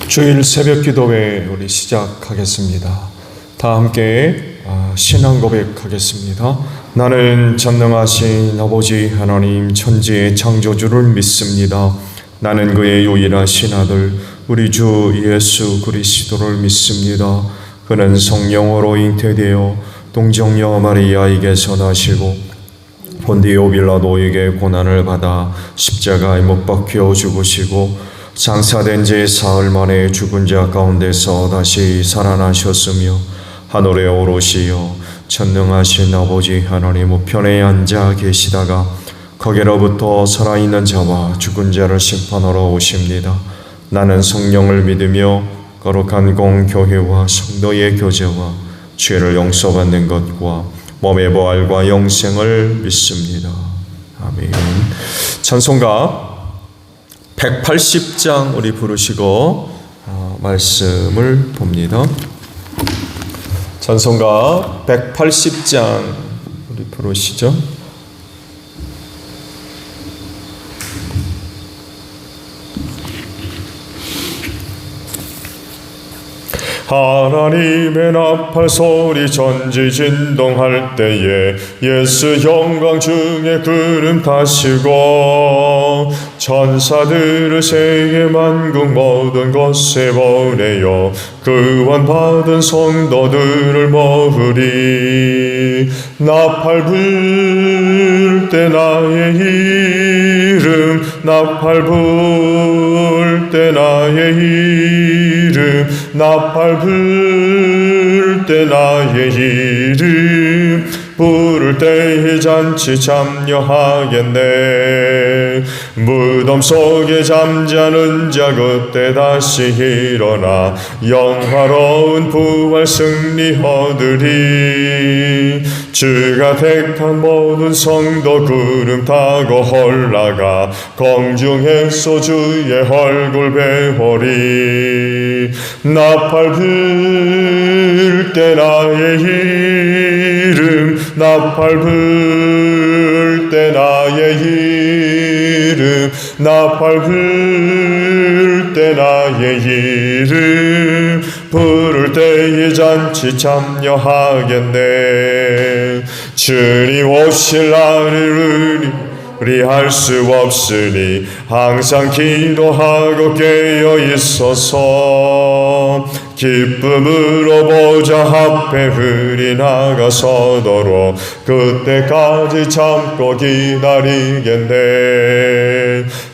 주일 새벽 기도회 우리 시작하겠습니다. 다 함께 신앙 고백하겠습니다. 나는 전능하신 아버지 하나님 천지의 창조주를 믿습니다. 나는 그의 유일하신 아들 우리 주 예수 그리스도를 믿습니다. 그는 성령으로 잉태되어 동정녀 마리아에게서 나시고 본디오 빌라도에게 고난을 받아 십자가에 못 박혀 죽으시고 장사된 지 사흘 만에 죽은 자 가운데서 다시 살아나셨으며 하늘에 오르시어 전능하신 아버지 하나님 우편에 앉아 계시다가 거기로부터 살아있는 자와 죽은 자를 심판하러 오십니다. 나는 성령을 믿으며 거룩한 공교회와 성도의 교제와 죄를 용서받는 것과 몸의 부활과 영생을 믿습니다. 아멘. 찬송가 180장 우리 부르시고 말씀을 봅니다. 찬송가 180장 우리 부르시죠. 하나님의 나팔 소리 전지진동할 때에 예수 영광 중에 구름 타시고 천사들을 세계 만국 모든 곳에 보내어 구원받은 성도들을 모으리. 나팔 불 때 나의 이름 나팔 불 때 나의 이름 나팔 불 때 나의 이름 부를 때에 잔치 참여하겠네. 무덤 속에 잠자는 자 그때 다시 일어나 영화로운 부활 승리 얻으리. 주가 택한 모든 성도 구름 타고 올라가 공중에서 주의 얼굴 배우리. 나팔 불 때 나의 이름 나팔 불 때 나의 이름 나팔 불 때 나의 이름 부를 때에 잔치 참여하겠네. 주님 오실 날을 우리 할 수 없으니 항상 기도하고 깨어 있어서 기쁨으로 보좌 앞에 흐리 나가서도록 그때까지 참고 기다리겠네.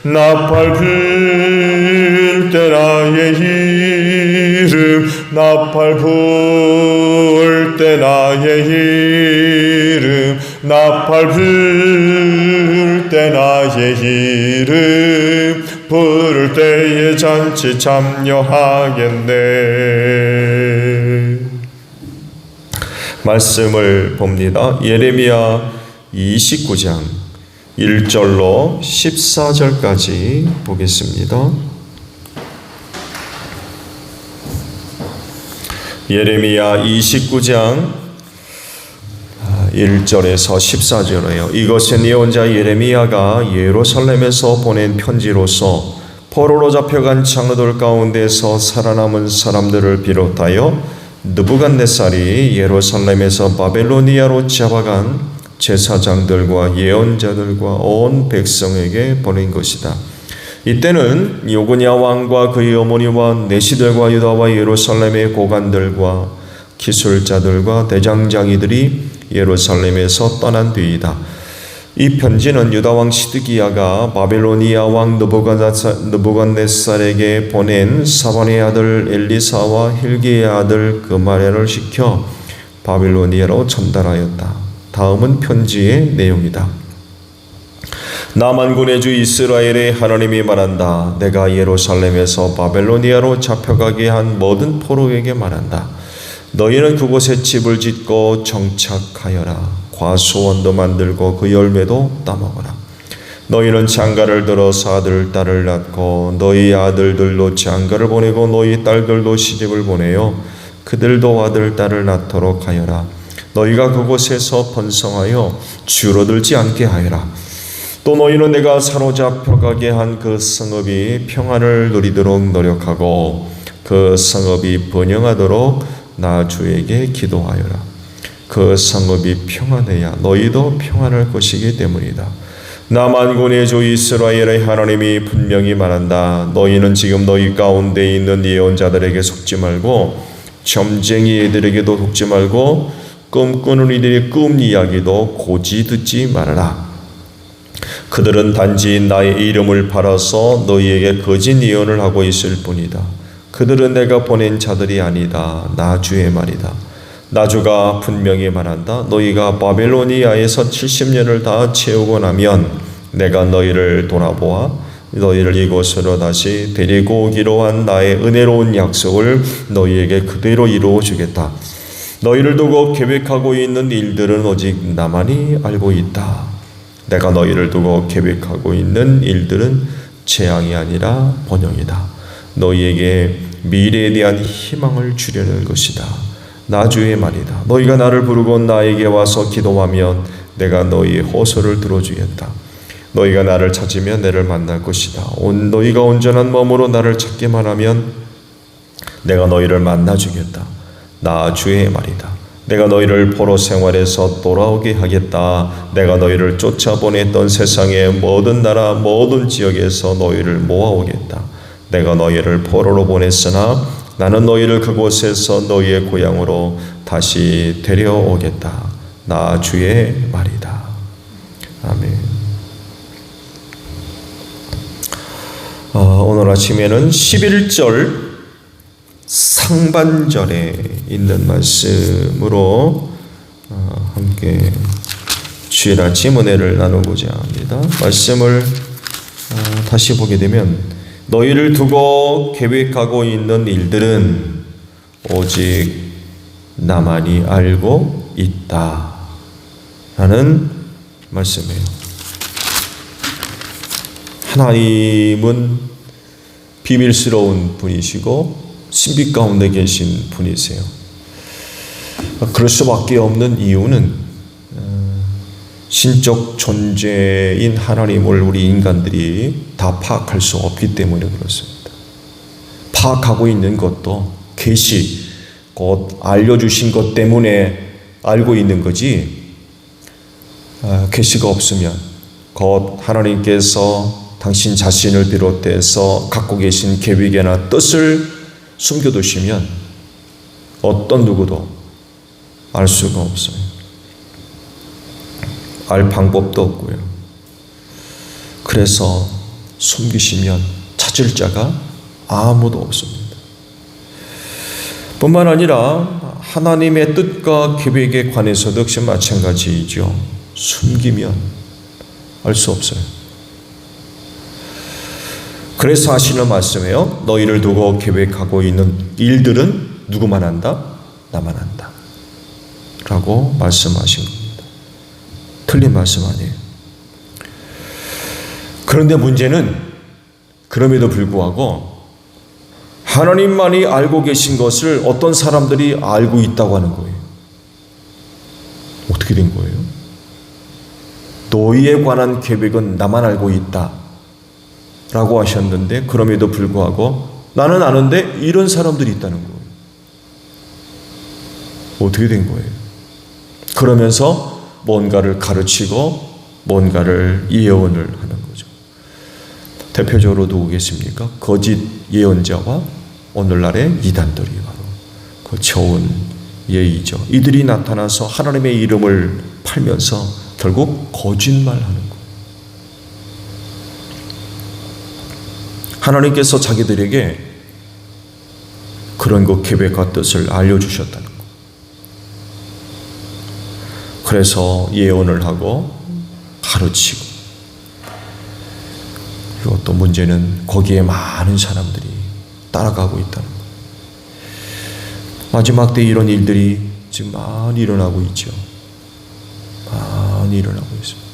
나팔 불 때 나의 이름 나팔 불 때 나의 이름 나팔 불 때 나의 이름 부를 때에 잔치 참여하겠네. 말씀을 봅니다. 예레미야 29장 1절로 14절까지 보겠습니다. 예레미야 29장 1절에서 14절에요. 이것은 예언자 예레미야가 예루살렘에서 보낸 편지로서 포로로 잡혀간 장로들 가운데서 살아남은 사람들을 비롯하여 느부갓네살이 예루살렘에서 바벨로니아로 잡아간 제사장들과 예언자들과 온 백성에게 보낸 것이다. 이때는 요고냐 왕과 그의 어머니와 내시들과 유다와 예루살렘의 고관들과 기술자들과 대장장이들이 예루살렘에서 떠난 뒤이다. 이 편지는 유다 왕 시드기야가 바벨로니아 왕 느부갓네살에게 보낸 사반의 아들 엘리사와 힐기의 아들 그마랴를 시켜 바벨로니아로 전달하였다. 다음은 편지의 내용이다. 나만군의 주 이스라엘의 하나님이 말한다. 내가 예루살렘에서 바벨로니아로 잡혀가게 한 모든 포로에게 말한다. 너희는 그곳에 집을 짓고 정착하여라. 과수원도 만들고 그 열매도 따먹어라. 너희는 장가를 들어서 아들 딸을 낳고 너희 아들들도 장가를 보내고 너희 딸들도 시집을 보내요. 그들도 아들 딸을 낳도록 하여라. 너희가 그곳에서 번성하여 줄어들지 않게 하여라. 또 너희는 내가 사로잡혀 가게 한 그 성읍이 평안을 누리도록 노력하고 그 성읍이 번영하도록 나 주에게 기도하여라. 그 성읍이 평안해야 너희도 평안할 것이기 때문이다. 나 만군의 주 이스라엘의 하나님이 분명히 말한다. 너희는 지금 너희 가운데 있는 예언자들에게 속지 말고 점쟁이 애들에게도 속지 말고 꿈꾸는 이들의 꿈 이야기도 고지 듣지 말아라. 그들은 단지 나의 이름을 팔아서 너희에게 거짓 예언을 하고 있을 뿐이다. 그들은 내가 보낸 자들이 아니다. 나 주의 말이다. 나 주가 분명히 말한다. 너희가 바벨로니아에서 70년을 다 채우고 나면 내가 너희를 돌아보아 너희를 이곳으로 다시 데리고 오기로 한 나의 은혜로운 약속을 너희에게 그대로 이루어 주겠다. 너희를 두고 계획하고 있는 일들은 오직 나만이 알고 있다. 내가 너희를 두고 계획하고 있는 일들은 재앙이 아니라 번영이다. 너희에게 미래에 대한 희망을 주려는 것이다. 나 주의 말이다. 너희가 나를 부르고 나에게 와서 기도하면 내가 너희의 호소를 들어주겠다. 너희가 나를 찾으면 나를 만날 것이다. 너희가 온전한 마음으로 나를 찾기만 하면 내가 너희를 만나주겠다. 나 주의 말이다. 내가 너희를 포로 생활에서 돌아오게 하겠다. 내가 너희를 쫓아보냈던 세상의 모든 나라 모든 지역에서 너희를 모아오겠다. 내가 너희를 포로로 보냈으나 나는 너희를 그곳에서 너희의 고향으로 다시 데려오겠다. 나 주의 말이다. 아멘. 오늘 아침에는 11절 상반절에 있는 말씀으로 함께 주일 아침 은혜를 나누고자 합니다. 말씀을 다시 보게 되면 너희를 두고 계획하고 있는 일들은 오직 나만이 알고 있다 라는 말씀이에요. 하나님은 비밀스러운 분이시고 신비 가운데 계신 분이세요. 그럴 수밖에 없는 이유는 신적 존재인 하나님을 우리 인간들이 다 파악할 수 없기 때문에 그렇습니다. 파악하고 있는 것도 계시, 곧 알려주신 것 때문에 알고 있는 거지, 계시가 없으면 곧 하나님께서 당신 자신을 비롯해서 갖고 계신 계획이나 뜻을 숨겨두시면 어떤 누구도 알 수가 없어요. 알 방법도 없고요. 그래서 숨기시면 찾을 자가 아무도 없습니다. 뿐만 아니라 하나님의 뜻과 계획에 관해서도 역시 마찬가지이죠. 숨기면 알 수 없어요. 그래서 하시는 말씀이에요. 너희를 두고 계획하고 있는 일들은 누구만 한다? 나만 한다 라고 말씀하신 겁니다. 틀린 말씀 아니에요. 그런데 문제는 그럼에도 불구하고 하나님만이 알고 계신 것을 어떤 사람들이 알고 있다고 하는 거예요. 어떻게 된 거예요? 너희에 관한 계획은 나만 알고 있다 라고 하셨는데 그럼에도 불구하고 나는 아는데 이런 사람들이 있다는 거예요. 어떻게 된 거예요? 그러면서 뭔가를 가르치고 뭔가를 예언을 하는 거죠. 대표적으로 누구 계십니까? 거짓 예언자와 오늘날의 이단들이 바로 그 좋은 예의죠. 이들이 나타나서 하나님의 이름을 팔면서 결국 거짓말하는 거예요. 하나님께서 자기들에게 그런 그 계획과 뜻을 알려주셨다는 거예요. 그래서 예언을 하고 가르치고, 그리고 또 문제는 거기에 많은 사람들이 따라가고 있다는 거예요. 마지막 때 이런 일들이 지금 많이 일어나고 있죠. 많이 일어나고 있습니다.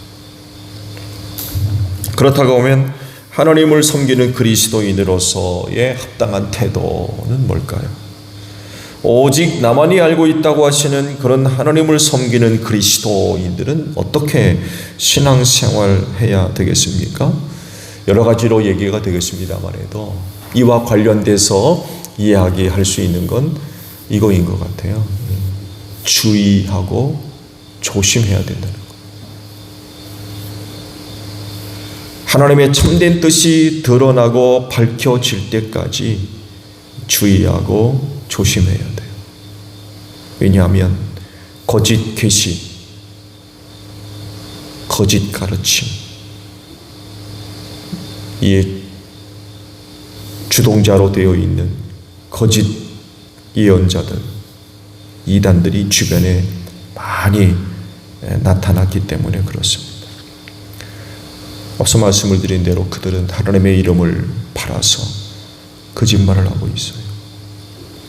그렇다고 하면 하나님을 섬기는 그리스도인으로서의 합당한 태도는 뭘까요? 오직 나만이 알고 있다고 하시는 그런 하나님을 섬기는 그리스도인들은 어떻게 신앙생활해야 되겠습니까? 여러 가지로 얘기가 되겠습니다만 해도 이와 관련돼서 이야기할 수 있는 건 이거인 것 같아요. 주의하고 조심해야 된다는 것. 하나님의 참된 뜻이 드러나고 밝혀질 때까지 주의하고 조심해야 돼요. 왜냐하면 거짓 계시, 거짓 가르침, 이 주동자로 되어 있는 거짓 예언자들, 이단들이 주변에 많이 나타났기 때문에 그렇습니다. 앞서 말씀을 드린 대로 그들은 하나님의 이름을 팔아서 거짓말을 하고 있어요.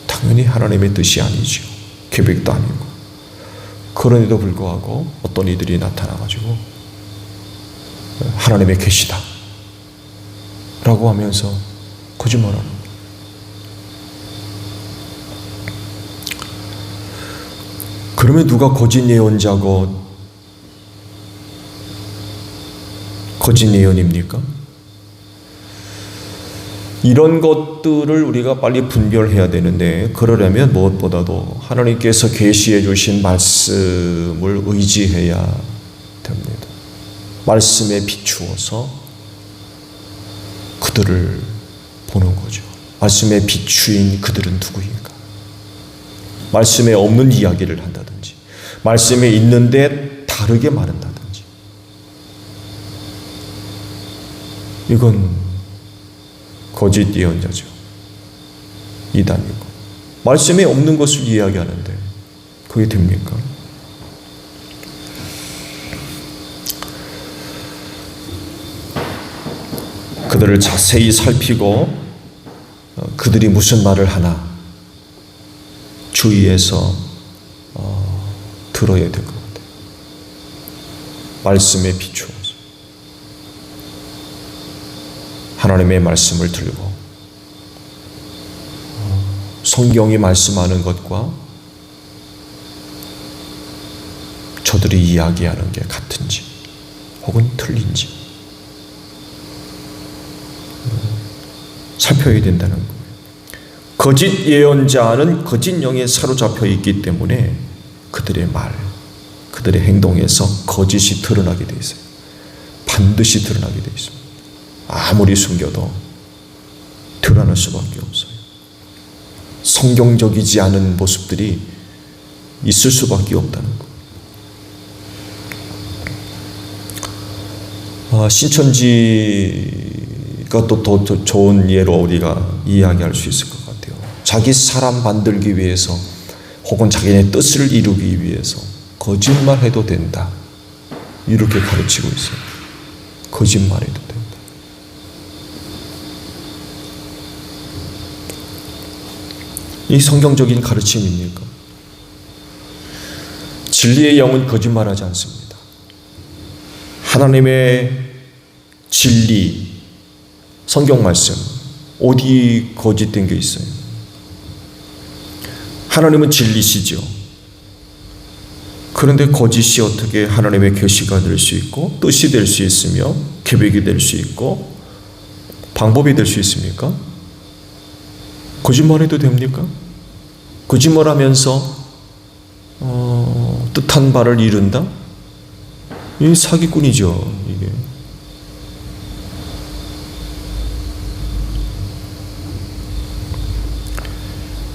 당연히 하나님의 뜻이 아니죠. 계획도 아니고. 그런데도 불구하고 어떤 이들이 나타나가지고 하나님의 계시다 라고 하면서 거짓말하는 거예요. 그러면 누가 거짓 예언자고 거짓 예언입니까? 이런 것들을 우리가 빨리 분별해야 되는데, 그러려면 무엇보다도 하나님께서 계시해 주신 말씀을 의지해야 됩니다. 말씀에 비추어서 그들을 보는 거죠. 말씀에 비추인 그들은 누구인가? 말씀에 없는 이야기를 한다든지, 말씀에 있는데 다르게 말한다든지, 이건 거짓 예언자죠. 이단이고. 말씀에 없는 것을 이야기하는데 그게 됩니까? 그들을 자세히 살피고 그들이 무슨 말을 하나 주의해서 들어야 될 것 같아요. 말씀에 비추어서 하나님의 말씀을 들고 성경이 말씀하는 것과 저들이 이야기하는 게 같은지 혹은 틀린지 살펴야 된다는 거예요. 거짓 예언자는 거짓 영에 사로잡혀 있기 때문에 그들의 말, 그들의 행동에서 거짓이 드러나게 돼 있어요. 반드시 드러나게 돼 있습니다. 아무리 숨겨도 드러날 수밖에 없어요. 성경적이지 않은 모습들이 있을 수밖에 없다는 거. 신천지가 또 더 좋은 예로 우리가 이야기할 수 있을 것 같아요. 자기 사람 만들기 위해서 혹은 자기네 뜻을 이루기 위해서 거짓말해도 된다, 이렇게 가르치고 있어요. 거짓말해도 된다. 이 성경적인 가르침입니까? 진리의 영은 거짓말하지 않습니다. 하나님의 진리, 성경 말씀, 어디 거짓된 게 있어요? 하나님은 진리시죠. 그런데 거짓이 어떻게 하나님의 계시가 될 수 있고 뜻이 될 수 있으며 계획이 될 수 있고 방법이 될 수 있습니까? 거짓말해도 됩니까? 거짓말하면서 뜻한 바를 이룬다? 이 사기꾼이죠, 이게.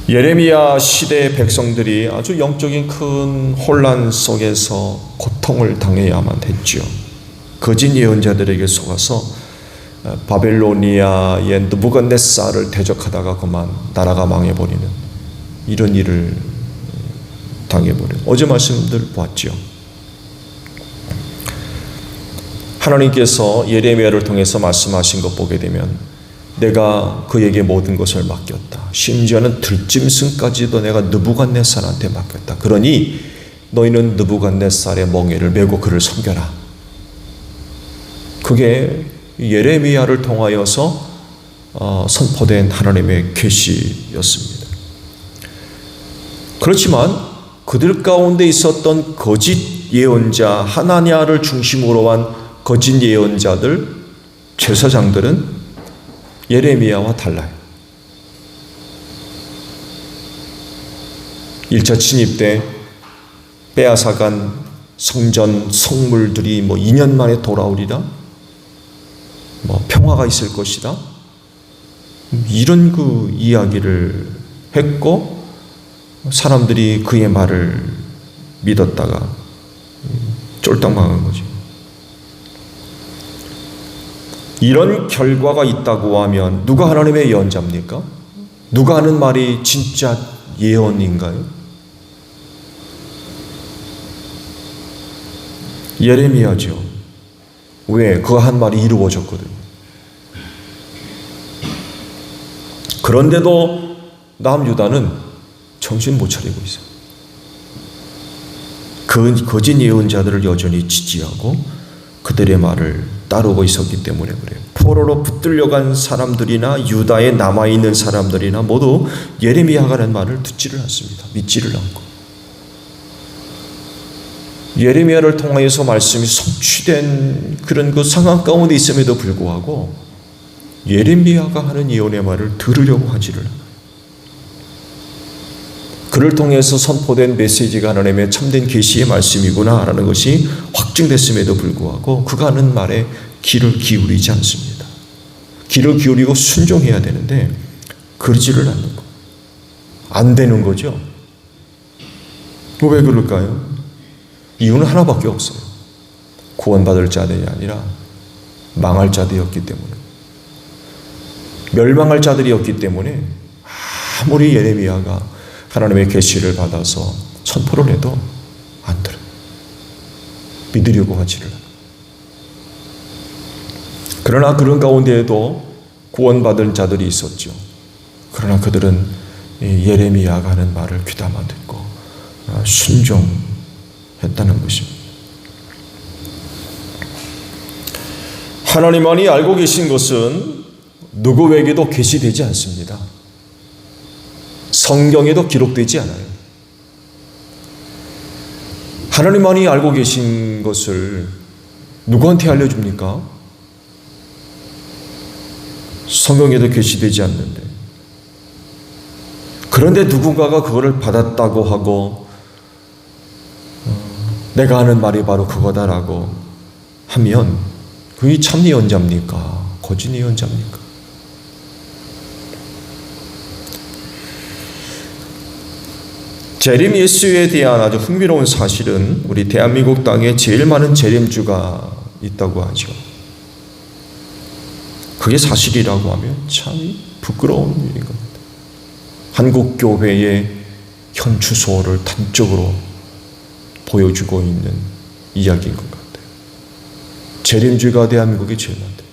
예레미야 시대의 백성들이 아주 영적인 큰 혼란 속에서 고통을 당해야만 했죠. 거짓 예언자들에게 속아서 바벨로니아의 느부갓네살을 대적하다가 그만 나라가 망해버리는 이런 일을 당해버려요. 어제 말씀들 보았죠. 하나님께서 예레미야를 통해서 말씀하신 것 보게 되면 내가 그에게 모든 것을 맡겼다. 심지어는 들짐승까지도 내가 느부갓네살한테 맡겼다. 그러니 너희는 느부갓네살의 멍에를 메고 그를 섬겨라. 그게 예레미야를 통하여서 선포된 하나님의 계시였습니다. 그렇지만 그들 가운데 있었던 거짓 예언자, 하나냐를 중심으로 한 거짓 예언자들, 제사장들은 예레미야와 달라요. 1차 침입 때 빼앗아간 성전 성물들이 2년 만에 돌아오리라, 평화가 있을 것이다, 이런 그 이야기를 했고 사람들이 그의 말을 믿었다가 쫄딱 망한 거죠. 이런 결과가 있다고 하면 누가 하나님의 예언자입니까? 누가 하는 말이 진짜 예언인가요? 예레미야죠. 왜? 그 한 말이 이루어졌거든요. 그런데도 남유다는 정신 못 차리고 있어요. 그 거짓 예언자들을 여전히 지지하고 그들의 말을 따르고 있었기 때문에 그래요. 포로로 붙들려간 사람들이나 유다에 남아있는 사람들이나 모두 예레미야가 하는 말을 듣지를 않습니다. 믿지를 않고. 예레미야를 통하여서 말씀이 성취된 그런 그 상황 가운데 있음에도 불구하고 예레미야가 하는 예언의 말을 들으려고 하지를 않아요. 그를 통해서 선포된 메시지가 하나님의 참된 계시의 말씀이구나 라는 것이 확증됐음에도 불구하고 그가 하는 말에 귀를 기울이지 않습니다. 귀를 기울이고 순종해야 되는데 그러지를 않는 거. 안 되는 거죠. 왜 그럴까요? 이유는 하나밖에 없어요. 구원받을 자들이 아니라 망할 자들이었기 때문에, 멸망할 자들이었기 때문에 아무리 예레미야가 하나님의 계시를 받아서 선포를 해도 안 들어요. 믿으려고 하지를 않아요. 그러나 그런 가운데에도 구원받은 자들이 있었죠. 그러나 그들은 예레미야가 하는 말을 귀담아 듣고 순종했다는 것입니다. 하나님만이 알고 계신 것은 누구에게도 계시되지 않습니다. 성경에도 기록되지 않아요. 하나님만이 알고 계신 것을 누구한테 알려줍니까? 성경에도 계시되지 않는데. 그런데 누군가가 그거를 받았다고 하고 내가 하는 말이 바로 그거다라고 하면 그게 참 예언자입니까? 거짓 예언자입니까? 재림 예수에 대한 아주 흥미로운 사실은 우리 대한민국 땅에 제일 많은 재림주가 있다고 하죠. 그게 사실이라고 하면 참 부끄러운 일인 겁니다. 한국교회의 현 주소를 단적으로 보여주고 있는 이야기인 것 같아요. 재림주가 대한민국에 제일 많대요.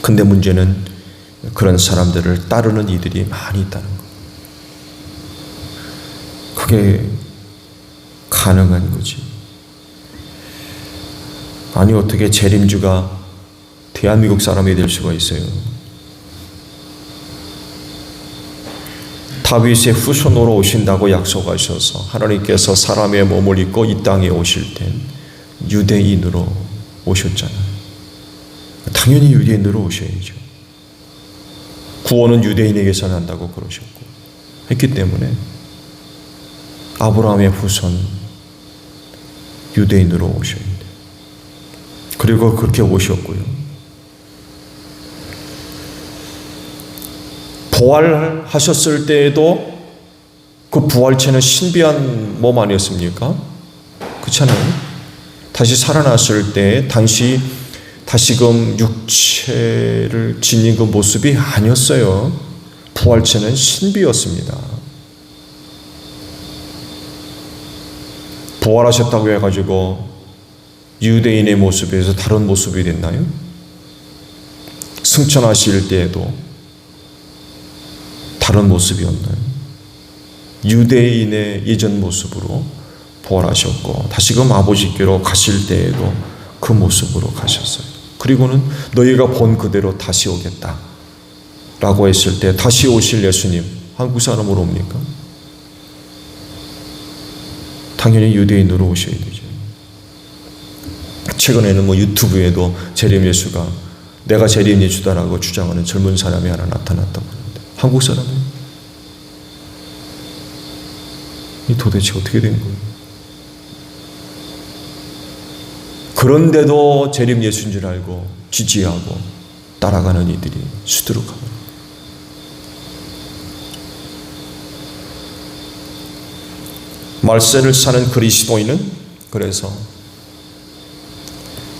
근데 문제는 그런 사람들을 따르는 이들이 많이 있다는 것. 그게 가능한 거지. 아니 어떻게 재림주가 대한민국 사람이 될 수가 있어요? 다윗의 후손으로 오신다고 약속하셔서 하나님께서 사람의 몸을 입고 이 땅에 오실 땐 유대인으로 오셨잖아요. 당연히 유대인으로 오셔야죠. 구원은 유대인에게서 난다고 그러셨고 했기 때문에 아브라함의 후손 유대인으로 오셔야 돼요. 그리고 그렇게 오셨고요. 부활하셨을 때에도 그 부활체는 신비한 몸 아니었습니까? 그렇잖아요. 다시 살아났을 때 다시금 육체를 지닌 그 모습이 아니었어요. 부활체는 신비였습니다. 부활하셨다고 해가지고 유대인의 모습에서 다른 모습이 됐나요? 승천하실 때에도 다른 모습이었나요? 유대인의 예전 모습으로 부활하셨고 다시금 아버지께로 가실 때에도 그 모습으로 가셨어요. 그리고는 너희가 본 그대로 다시 오겠다 라고 했을 때 다시 오실 예수님 한국 사람으로 옵니까? 당연히 유대인으로 오셔야 되죠. 최근에는 유튜브에도 재림 예수가 내가 재림 예수다라고 주장하는 젊은 사람이 하나 나타났다고 하는데 한국 사람이에요. 이 도대체 어떻게 된 거예요? 그런데도 재림 예수인 줄 알고 지지하고 따라가는 이들이 수두룩합니다. 말세를 사는 그리스도인은 그래서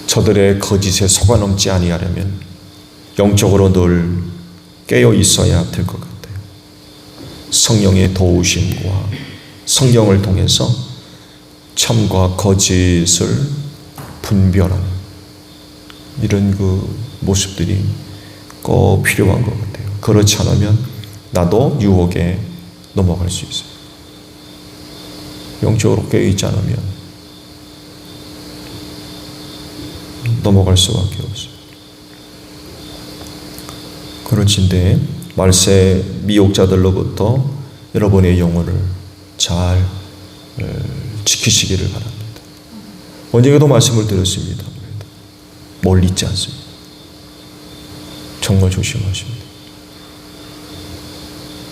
저들의 거짓에 속아넘지 아니하려면 영적으로 늘 깨어 있어야 될 것 같아요. 성령의 도우심과 성경을 통해서 참과 거짓을 분별하는 이런 그 모습들이 꼭 필요한 것 같아요. 그렇지 않으면 나도 유혹에 넘어갈 수 있어요. 영적으로 깨어있지 않으면 넘어갈 수밖에 없어요. 그렇진데 말세 미혹자들로부터 여러분의 영혼을 잘 지키시기를 바랍니다. 언젠가도 말씀을 드렸습니다. 멀리 있지 않습니다. 정말 조심하십니다.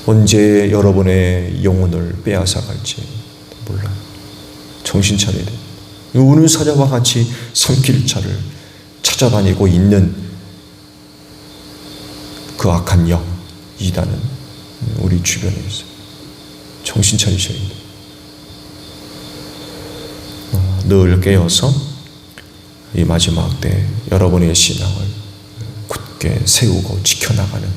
언제 여러분의 영혼을 빼앗아 갈지 몰라요. 정신 차려야 돼요. 우는 사자와 같이 삼킬 자를 찾아다니고 있는 그 악한 영, 이단은 우리 주변에 있어요. 정신 차리셔야 돼요. 늘 깨어서 이 마지막 때 여러분의 신앙을 굳게 세우고 지켜나가는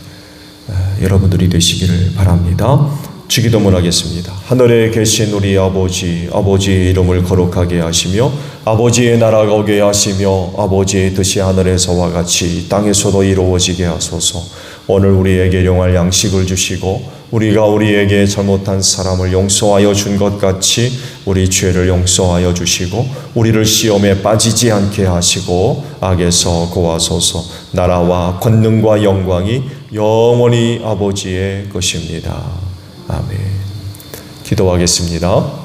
여러분들이 되시기를 바랍니다. 주기도문 하겠습니다. 하늘에 계신 우리 아버지, 아버지의 이름을 거룩하게 하시며 아버지의 나라가 오게 하시며 아버지의 뜻이 하늘에서와 같이 땅에서도 이루어지게 하소서. 오늘 우리에게 용할 양식을 주시고 우리가 우리에게 잘못한 사람을 용서하여 준 것 같이 우리 죄를 용서하여 주시고 우리를 시험에 빠지지 않게 하시고 악에서 구하소서. 나라와 권능과 영광이 영원히 아버지의 것입니다. 아멘. 기도하겠습니다.